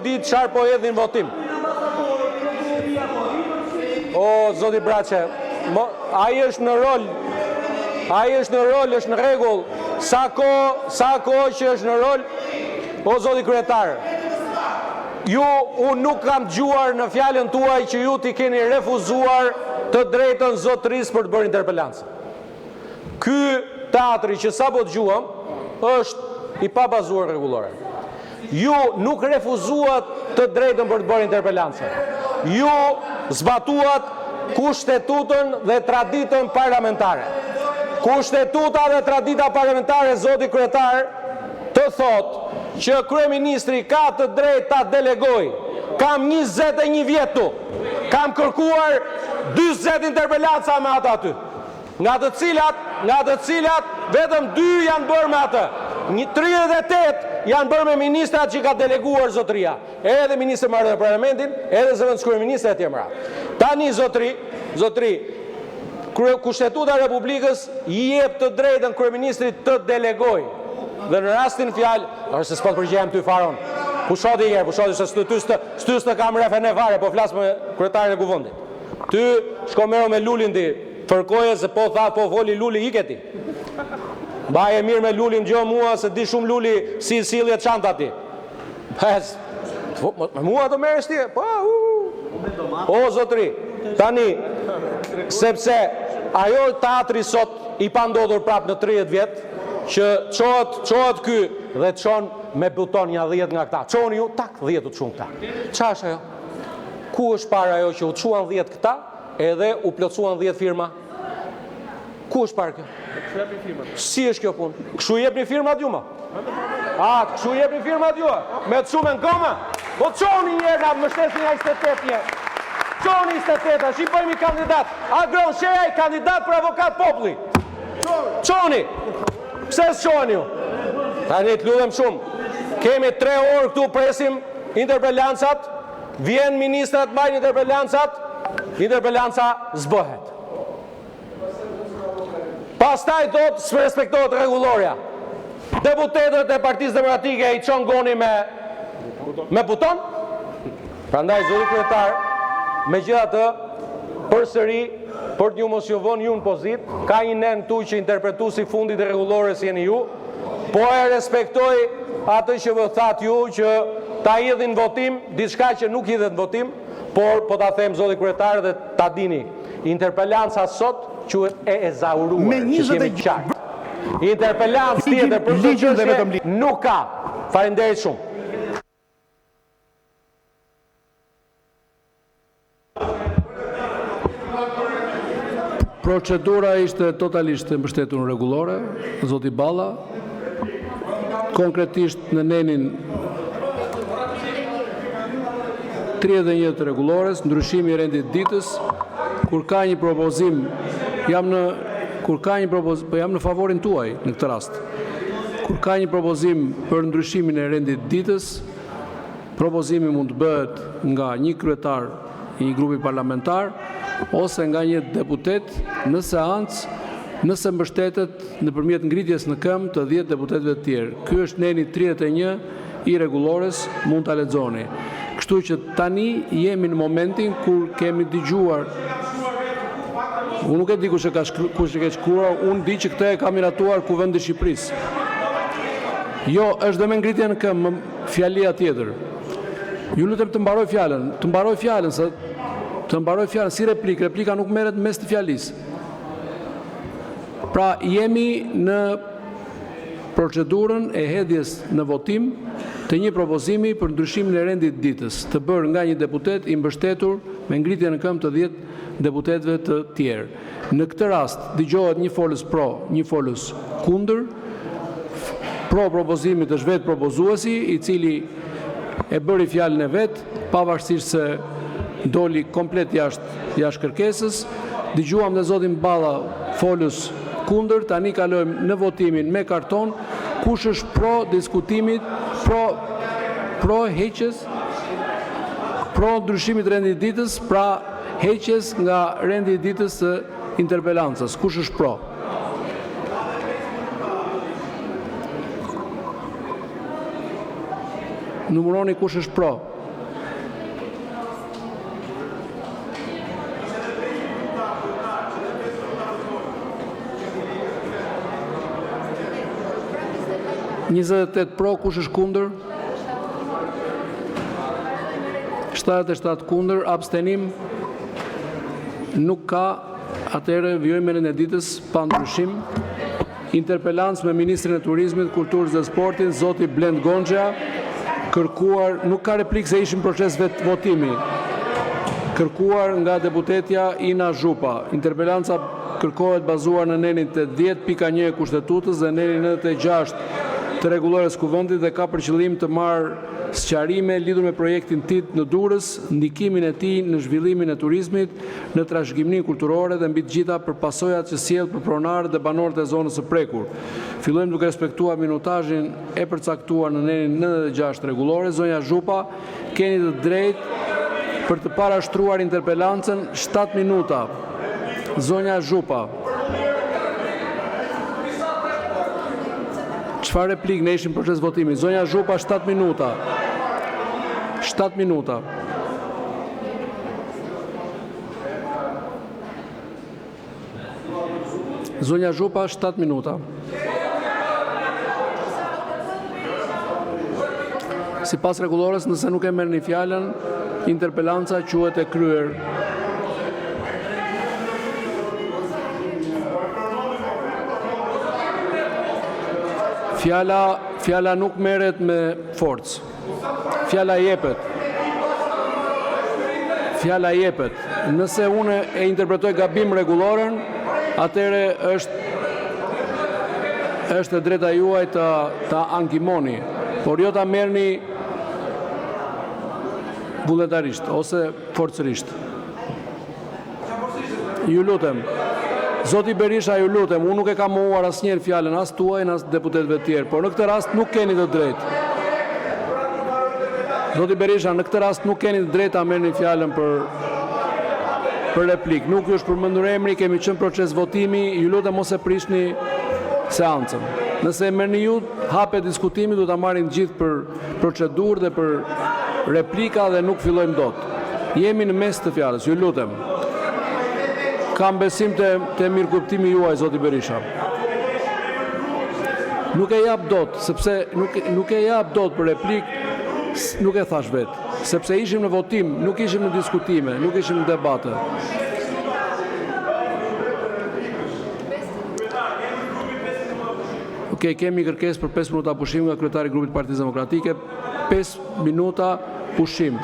Ditë çfarë po hedhin votim. O, zoti Braçe, ai është në rol, është në rregull. Sa kohë që është në rol, o zoti kryetar, unë nuk kam dëgjuar në fjalën tuaj që ju t'i keni refuzuar të drejtën zotërisë për të bërë interpelancë. Ky teatri që sapo dëgjuam është i pabazuar rregullore. Ju nuk refuzuat të drejtën për të bërë interpelancë. Ju zbatuat kushtetutën dhe traditën parlamentare. Kushtetuta dhe tradita parlamentare, zoti kryetar, të thotë që kryeministri ka të drejtë ta delegoj. Kam 21 vjetu. Kam kërkuar 40 interpelanca me ata aty. Nga të cilat vetëm 2 janë bërë me atë. 38 janë bërë me ministrat që ka deleguar zotëria. Edhe ministri marrë dhe parlamentin, edhe zëvendëskrye ministri e tjemra. Tani zotëri, Kushtetuta e Republikës i jep të drejtën kryeministrit të delegoj. Dhe në rastin fjalë, është se s'po të përgjigjem ty faron. Pushoti se s'tys të kam refen e fare, po flas me kryetarin e kuvendit. Ty shko merro me Lulin ti, fërkoje se po foli Luli iketi. Baje mirë me Lulin, gjo mua se di shumë Luli si sillet çanta ti. Me mua të merresh ti? O zotëri, tani sepse ajo teatri sot i pandodhur prapë në 30 vjet që çohet ky dhe çon me buton ja 10 nga këta. Çoni ju tak 10 u çon këta. Çfarë është ajo? Ku është para ajo që u çuan 10 këta edhe u plotsuan 10 firma? Ku është parë kjo? Si është kjo punë? Kështu jepni firmat ju më? Kështu jepni firmat ju? Me të shumën goma? Po çoni njëra më shtesni nga 28 njerë. Çoni 28, a shqipojmë i kandidat. Agron Sheja i kandidat për avokat populli. Çoni! Pse s'qoni ju? Tani të lutem shumë. Kemi 3 orë këtu presim interpelancat. Vjen ministrat marrin interpelancat. Interpelanca zbëhet. Pastaj do të respektohet rregulloria. Deputetët e Partisë Demokratike i çon goni me buton. Prandaj zoti kryetar, megjithatë, përsëri për t'ju mos ju vënë ju në pozitë, ka një nen tu që interpretuesi fundit e rregullores jeni ju, po e respektoj atë që vë thatë ju që ta hidhin votim, diçka që nuk hidhet në votim, por po ta them zoti kryetar dhe ta dini, interpelanca sot quhet e ezauruar, që jemi qartë. Interpelancë tjetër për çështje nuk ka. Faleminderit shumë. Procedura ishte totalisht mbështetur në rregullore, zoti Balla, konkretisht në nenin 31 të rregullores, ndryshimi i rendit ditës, kur ka një propozim, jam në favorin tuaj në këtë rast. Kur ka një propozim për ndryshimin e rendit ditës, propozimi mund të bëhet nga një kryetar i një grupi parlamentar ose nga një deputet në seancë, nëse mbështetet nëpërmjet ngritjes në këmbë të 10 deputetëve të tjerë. Ky është neni 31 i rregullores, mund ta lexoni. Kështu që tani jemi në momentin kur kemi dëgjuar. Unë nuk e di kush e ka shkruar, unë di që këtë e ka miratuar Kuvendi i Shqipërisë. Jo, është dhe me ngritje në këmbë, fjalia tjetër. Ju lutem të mbaroj fjalën, si replika nuk merret mes të fjalisë. Pra, jemi në procedurën e hedhjes në votim të një propozimi për ndryshimin e rendit ditës, të bërë nga një deputet i mbështetur me ngritje në këmbë të 10 deputetëve të tjerë. Në këtë rast, dëgjohet një folës pro, një folës kundër. Pro propozimit është vetë propozuesi, i cili e bëri fjalën e vetë, pavarësisht se doli komplet jashtë kërkesës. Dëgjuam dhe zotin Balla folës kundër, tani kalojmë në votimin me karton. Kush është pro diskutimit, pro heqjes, pro ndryshimit rendit ditës, pra heqjes nga rendi i ditës së interpelancës. Kush është pro? Numëroni kush është pro. 28 pro, kush është kundër? 77 kundër, abstenim nuk ka. Atëherë vjojmë në ditës pa ndryshim. Interpelancë me Ministrin e Turizmit, Kulturës dhe Sportit, zoti Blend Gonxha, kërkuar, nuk ka replikë se ishim proces votimi, kërkuar nga deputetja Ina Zhupa. Interpelanca kërkohet bazuar në nenin 80.1 e Kushtetutës dhe nenin 96 të rregullores kuvendit dhe ka për qëllim të marrë sqarime lidhur me projektin TIT në Durrës, ndikimin e tij në zhvillimin e turizmit, në trashëgiminë kulturore dhe mbi të gjitha për pasojat që sjell për pronarët dhe banorët e zonës së prekur. Fillojmë duke respektuar minutazhin e përcaktuar në nenin 96 rregullore. Zonja Zhupa, keni të drejtë për të parashtruar interpelancën 7 minuta. Zonja Zhupa. Çfarë replik ne ishim proces votimi? Zonja Zhupa, 7 minuta. 7 minuta. Zonja Zhupa, 7 minuta. Sipas rregullores, nëse nuk e merrni fjalën, interpelanca quhet e kryer. Fjala nuk merret me forcë. Fjala jepet. Fjala jepet. Nëse unë e interpretoj gabim rregulloren, atëherë është e drejta juaj ta ankimoni, por jo ta merrni vullnetarisht ose forcërisht. Ju lutem. Zoti Berisha, ju lutem, unë nuk e kam mohuar asnjëherë fjalën as tuajin as deputetëve të tjerë, por në këtë rast nuk keni të drejtë. Zoti Berisha, në këtë rast nuk keni të drejtë ta merrni fjalën për replik. Nuk ju është përmendur emri, kemi qenë proces votimi, ju lutem mos e prishni seancën. Nëse e merrni ju, hapet diskutimi, do ta marrim gjithë për procedurë dhe për replika dhe nuk fillojmë dot. Jemi në mes të fjalës, ju lutem. Kam besim të mirëkuptimi juaj, zoti Berisha. Nuk e jap dot, sepse nuk e jap dot për replik, nuk e thash vetë. Sepse ishim në votim, nuk ishim në diskutime, nuk ishim në debate. Okej, kemi kërkesë për 5 minuta pushim nga kryetari i grupit Partisë Demokratike. 5 minuta pushim.